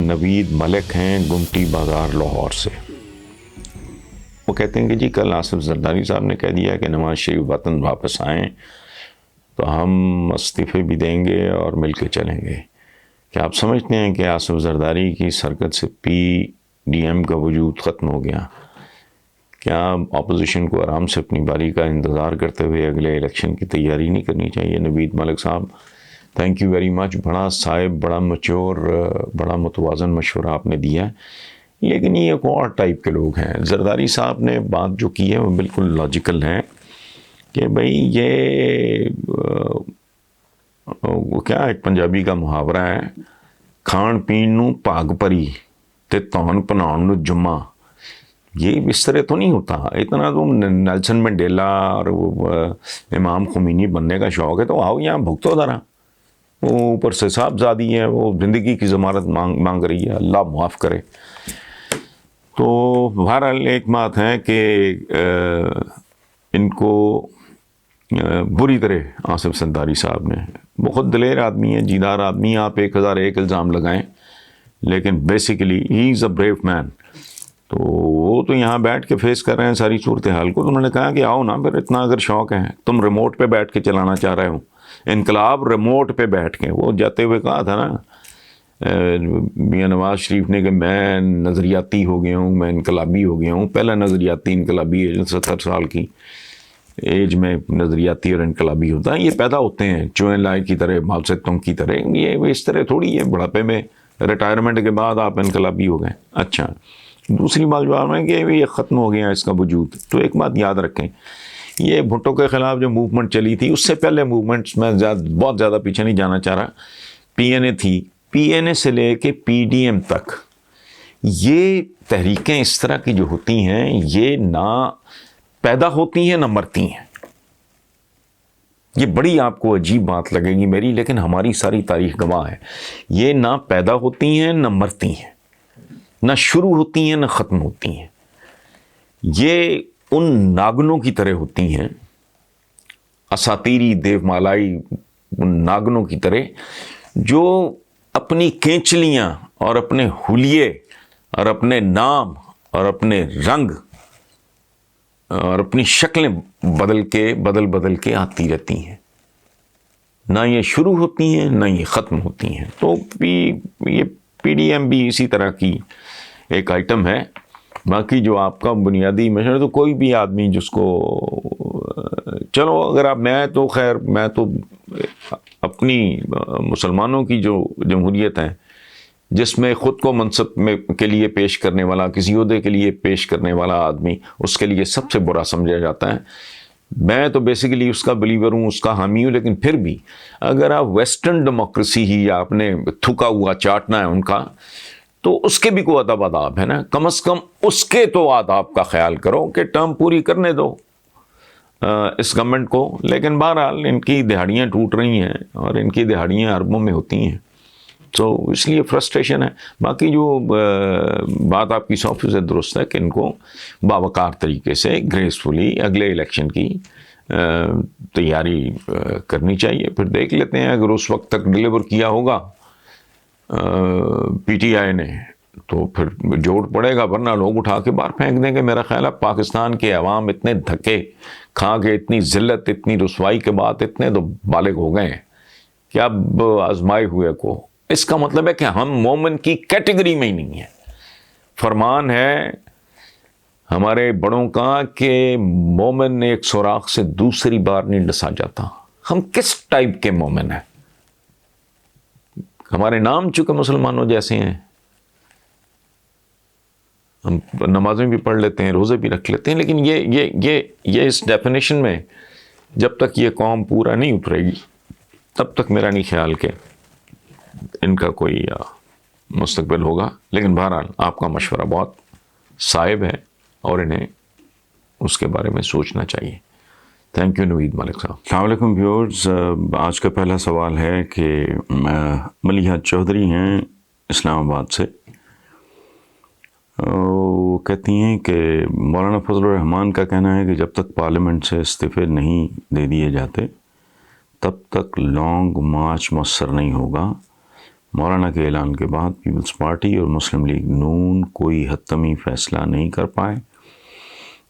نوید ملک ہیں گمٹی بازار لاہور سے. وہ کہتے ہیں کہ جی کل آصف زرداری صاحب نے کہہ دیا کہ نواز شریف وطن واپس آئیں تو ہم استعفے بھی دیں گے اور مل کے چلیں گے. کیا آپ سمجھتے ہیں کہ آصف زرداری کی سرکت سے پی ڈی ایم کا وجود ختم ہو گیا؟ کیا اپوزیشن کو آرام سے اپنی باری کا انتظار کرتے ہوئے اگلے الیکشن کی تیاری نہیں کرنی چاہیے؟ نوید ملک صاحب تھینک یو ویری مچ. بڑا صاحب، بڑا میچور، بڑا متوازن مشورہ آپ نے دیا ہے. لیکن یہ ایک اور ٹائپ کے لوگ ہیں. زرداری صاحب نے بات جو کی ہے وہ بالکل لاجیکل ہے کہ بھئی یہ وہ کیا ایک پنجابی کا محاورہ ہے، کھان پین نو پاگ پری تے تون پناؤن نو جمعہ. یہ اس طرح تو نہیں ہوتا. اتنا تو نیلسن منڈیلا اور امام خمینی بننے کا شوق ہے تو آؤ یہاں بھگتو ذرا. وہ اوپر سے صاحبزادی ہے، وہ زندگی کی ضمانت مانگ رہی ہے، اللہ معاف کرے. تو بہرحال ایک بات ہے کہ ان کو بری طرح آصف زرداری صاحب نے، بہت دلیر آدمی ہے، جیدار آدمی، آپ 1001 الزام لگائیں لیکن basically he is a brave مین. تو وہ تو یہاں بیٹھ کے فیس کر رہے ہیں ساری صورتحال کو. تو انہوں نے کہا کہ آؤ نا پھر، اتنا اگر شوق ہے، تم ریموٹ پہ بیٹھ کے چلانا چاہ رہے ہو انقلاب، ریموٹ پہ بیٹھ کے. وہ جاتے ہوئے کہا تھا نا میاں نواز شریف نے کہ میں نظریاتی ہو گیا ہوں، میں انقلابی ہو گیا ہوں. پہلا نظریاتی انقلابی ہے 70 سال کی ایج میں نظریاتی اور انقلابی ہوتا ہے. یہ پیدا ہوتے ہیں چوہے لائے کی طرح، ماؤ زیدونگ کی طرح. یہ اس طرح تھوڑی ہے بڑھاپے میں ریٹائرمنٹ کے بعد آپ انقلابی ہو گئے. اچھا، دوسری بات جو ہے کہ یہ ختم ہو گیا اس کا وجود. تو ایک بات یاد رکھیں، یہ بھٹو کے خلاف جو موومنٹ چلی تھی، اس سے پہلے موومنٹس میں بہت زیادہ پیچھے نہیں جانا چاہ رہا. پی این اے تھی، پی این اے سے لے کے پی ڈی ایم تک یہ تحریکیں اس طرح کی جو ہوتی ہیں یہ نہ پیدا ہوتی ہیں نہ مرتی ہیں. یہ بڑی آپ کو عجیب بات لگے گی میری، لیکن ہماری ساری تاریخ گواہ ہے. یہ نہ پیدا ہوتی ہیں نہ مرتی ہیں، نہ شروع ہوتی ہیں نہ ختم ہوتی ہیں. یہ ان ناگنوں کی طرح ہوتی ہیں، اساطیری دیو مالائی ان ناگنوں کی طرح جو اپنی کینچلیاں اور اپنے حلیے اور اپنے نام اور اپنے رنگ اور اپنی شکلیں بدل کے آتی رہتی ہیں. نہ یہ شروع ہوتی ہیں نہ یہ ختم ہوتی ہیں. تو یہ پی ڈی ایم بھی اسی طرح کی ایک آئٹم ہے. باقی جو آپ کا بنیادی مشورہ، تو کوئی بھی آدمی جس کو چلو اگر آپ، میں تو اپنی مسلمانوں کی جو جمہوریت ہے جس میں خود کو منصب میں کے لیے پیش کرنے والا، کسی عہدے کے لیے پیش کرنے والا آدمی اس کے لیے سب سے برا سمجھا جاتا ہے. میں تو بیسیکلی اس کا بلیور ہوں، اس کا حامی ہوں. لیکن پھر بھی اگر آپ ویسٹرن ڈیموکریسی ہی آپ نے تھوکا ہوا چاٹنا ہے ان کا، تو اس کے بھی کوئی ادب آداب ہے نا. کم از کم اس کے تو آداب کا خیال کرو کہ ٹرم پوری کرنے دو اس گورنمنٹ کو. لیکن بہرحال ان کی دہاڑیاں ٹوٹ رہی ہیں اور ان کی دہاڑیاں اربوں میں ہوتی ہیں، تو اس لیے فرسٹریشن ہے. باقی جو بات آپ کی 100% درست ہے کہ ان کو باوقار طریقے سے گریسفلی اگلے الیکشن کی تیاری کرنی چاہیے. پھر دیکھ لیتے ہیں اگر اس وقت تک ڈلیور کیا ہوگا پی ٹی آئی نے تو پھر جوڑ پڑے گا، ورنہ لوگ اٹھا کے باہر پھینک دیں گے. میرا خیال ہے پاکستان کے عوام اتنے دھکے کھا کے، اتنی ذلت، اتنی رسوائی کے بعد اتنے تو بالغ ہو گئے ہیں کہ اب آزمائے ہوئے کو، اس کا مطلب ہے کہ ہم مومن کی کیٹیگری میں ہی نہیں ہیں. فرمان ہے ہمارے بڑوں کا کہ مومن ایک سوراخ سے دوسری بار نہیں ڈسا جاتا. ہم کس ٹائپ کے مومن ہیں؟ ہمارے نام چونکہ مسلمانوں جیسے ہیں، ہم نمازیں بھی پڑھ لیتے ہیں، روزے بھی رکھ لیتے ہیں، لیکن یہ اس ڈیفینیشن میں جب تک یہ قوم پورا نہیں اترے گی تب تک میرا نہیں خیال کہ ان کا کوئی مستقبل ہوگا. لیکن بہرحال آپ کا مشورہ بہت صائب ہے اور انہیں اس کے بارے میں سوچنا چاہیے. تھینک یو نوید ملک صاحب. السلام علیکم ویورز. آج کا پہلا سوال ہے کہ ملیحہ چودھری ہیں اسلام آباد سے. وہ کہتی ہیں کہ مولانا فضل الرحمان کا کہنا ہے کہ جب تک پارلیمنٹ سے استعفے نہیں دے دیے جاتے تب تک لانگ مارچ مؤثر نہیں ہوگا. مولانا کے اعلان کے بعد پیپلز پارٹی اور مسلم لیگ نون کوئی حتمی فیصلہ نہیں کر پائے.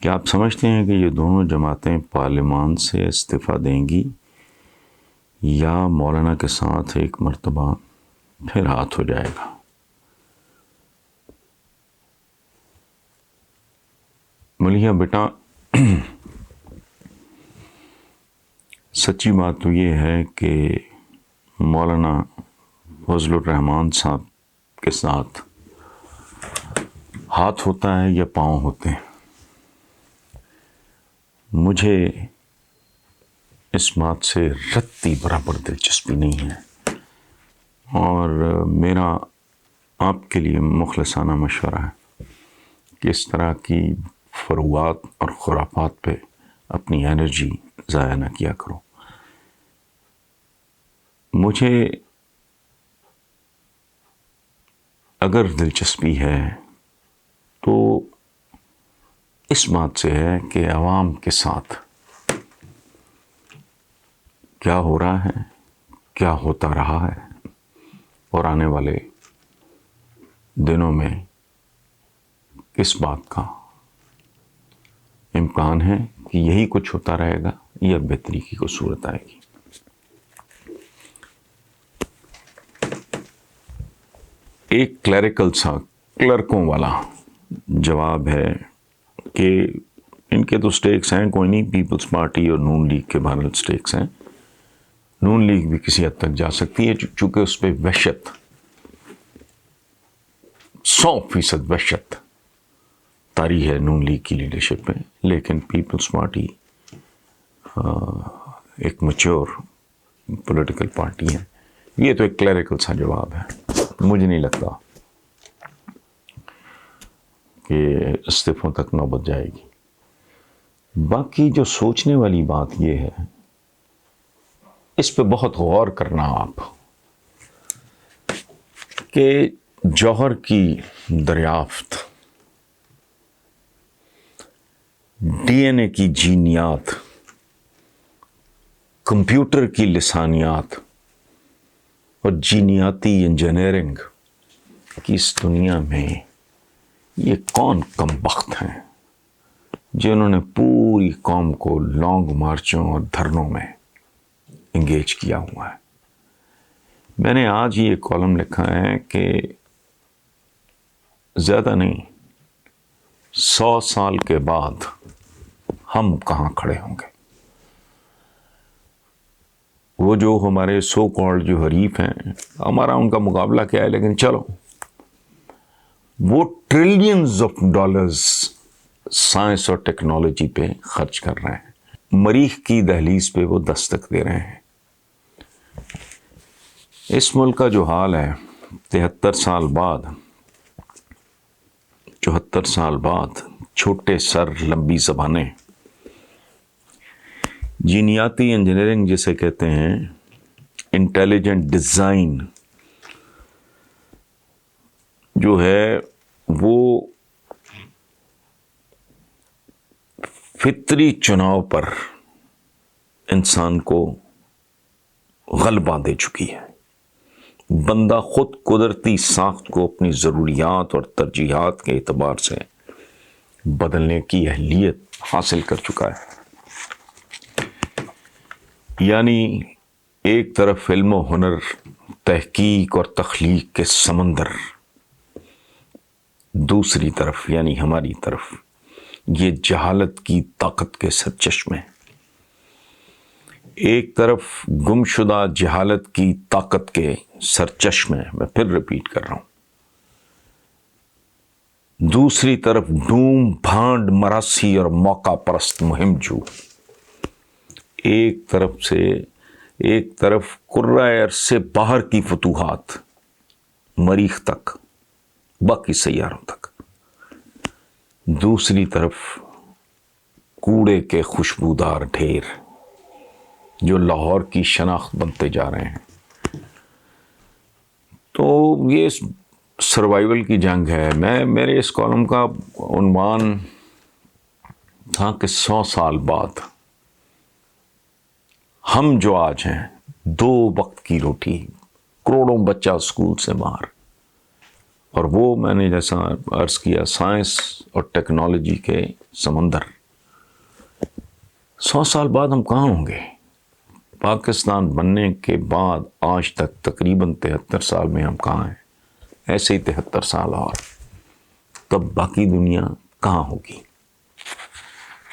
کیا آپ سمجھتے ہیں کہ یہ دونوں جماعتیں پارلیمان سے استعفیٰ دیں گی یا مولانا کے ساتھ ایک مرتبہ پھر ہاتھ ہو جائے گا؟ ملیحہ بیٹا، سچی بات تو یہ ہے کہ مولانا فضل الرحمان صاحب کے ساتھ ہاتھ ہوتا ہے یا پاؤں ہوتے ہیں. مجھے اس بات سے رتی برابر دلچسپی نہیں ہے، اور میرا آپ کے لیے مخلصانہ مشورہ ہے کہ اس طرح کی فروعات اور خرافات پہ اپنی انرجی ضائع نہ کیا کرو. مجھے اگر دلچسپی ہے تو اس بات سے ہے کہ عوام کے ساتھ کیا ہو رہا ہے، کیا ہوتا رہا ہے، اور آنے والے دنوں میں کس بات کا امکان ہے کہ یہی کچھ ہوتا رہے گا یا بہتری کی کوئی صورت آئے گی. ایک کلیریکل سا کلرکوں والا جواب ہے کہ ان کے تو سٹیکس ہیں کوئی نہیں، پیپلز پارٹی اور نون لیگ کے بہرحال سٹیکس ہیں. نون لیگ بھی کسی حد تک جا سکتی ہے چونکہ اس پہ وحشت 100% وحشت طاری ہے نون لیگ کی لیڈرشپ میں. لیکن پیپلز پارٹی ایک میچور پولیٹیکل پارٹی ہے. یہ تو ایک کلیریکل سا جواب ہے. مجھے نہیں لگتا کہ استعفوں تک نوبت جائے گی. باقی جو سوچنے والی بات یہ ہے، اس پہ بہت غور کرنا آپ، کہ جوہر کی دریافت، ڈی این اے کی جینیات، کمپیوٹر کی لسانیات اور جینیاتی انجینئرنگ کی اس دنیا میں یہ کون کم بخت ہیں جنہوں نے پوری قوم کو لانگ مارچوں اور دھرنوں میں انگیج کیا ہوا ہے. میں نے آج ہی ایک کالم لکھا ہے کہ زیادہ نہیں 100 سال کے بعد ہم کہاں کھڑے ہوں گے. وہ جو ہمارے سو کالڈ جو حریف ہیں، ہمارا ان کا مقابلہ کیا ہے، لیکن چلو وہ ٹریلینز آف ڈالرز سائنس اور ٹیکنالوجی پہ خرچ کر رہے ہیں. مریخ کی دہلیز پہ وہ دستک دے رہے ہیں. اس ملک کا جو حال ہے 73 سال بعد، 74 سال بعد، چھوٹے سر لمبی زبانیں، جینیاتی انجینئرنگ جسے کہتے ہیں، انٹیلیجنٹ ڈیزائن جو ہے وہ فطری چناؤ پر انسان کو غلبہ دے چکی ہے. بندہ خود قدرتی ساخت کو اپنی ضروریات اور ترجیحات کے اعتبار سے بدلنے کی اہلیت حاصل کر چکا ہے. یعنی ایک طرف علم و ہنر، تحقیق اور تخلیق کے سمندر، دوسری طرف یعنی ہماری طرف یہ جہالت کی طاقت کے سرچشمے. ایک طرف گمشدہ جہالت کی طاقت کے سرچشمے، میں پھر ریپیٹ کر رہا ہوں، دوسری طرف ڈوم بھانڈ مراسی اور موقع پرست مہم جو. ایک طرف قرۂ ارض سے باہر کی فتوحات، مریخ تک، باقی سیاروں تک، دوسری طرف کوڑے کے خوشبودار ڈھیر جو لاہور کی شناخت بنتے جا رہے ہیں. تو یہ سروائیول کی جنگ ہے. میرے اس کالم کا عنوان تھا کہ 100 سال بعد ہم جو آج ہیں 2 وقت کی روٹی کروڑوں بچہ اسکول سے باہر. اور وہ میں نے جیسا عرض کیا سائنس اور ٹیکنالوجی کے سمندر. 100 سال بعد ہم کہاں ہوں گے؟ پاکستان بننے کے بعد آج تک تقریباً 73 سال میں ہم کہاں ہیں؟ ایسے ہی 73 سال اور تب باقی دنیا کہاں ہوگی؟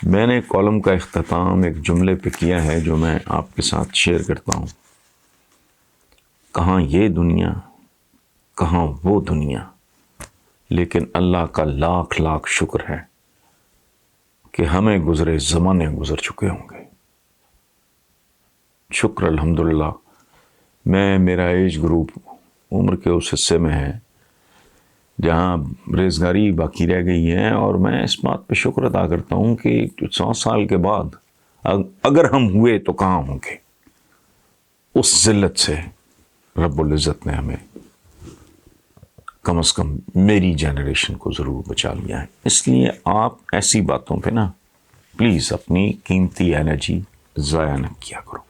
میں نے کالم کا اختتام ایک جملے پہ کیا ہے جو میں آپ کے ساتھ شیئر کرتا ہوں. کہاں یہ دنیا، کہاں وہ دنیا، لیکن اللہ کا لاکھ لاکھ شکر ہے کہ ہمیں گزرے زمانے گزر چکے ہوں گے. شکر الحمدللہ. میرا ایج گروپ عمر کے اس حصے میں ہے جہاں بیروزگاری باقی رہ گئی ہے، اور میں اس بات پہ شکر ادا کرتا ہوں کہ 100 سال کے بعد اگر ہم ہوئے تو کہاں ہوں گے. اس ذلت سے رب العزت نے ہمیں کم از کم میری جنریشن کو ضرور بچا لیا ہے. اس لیے آپ ایسی باتوں پہ نا پلیز اپنی قیمتی انرجی ضائع نہ کیا کرو.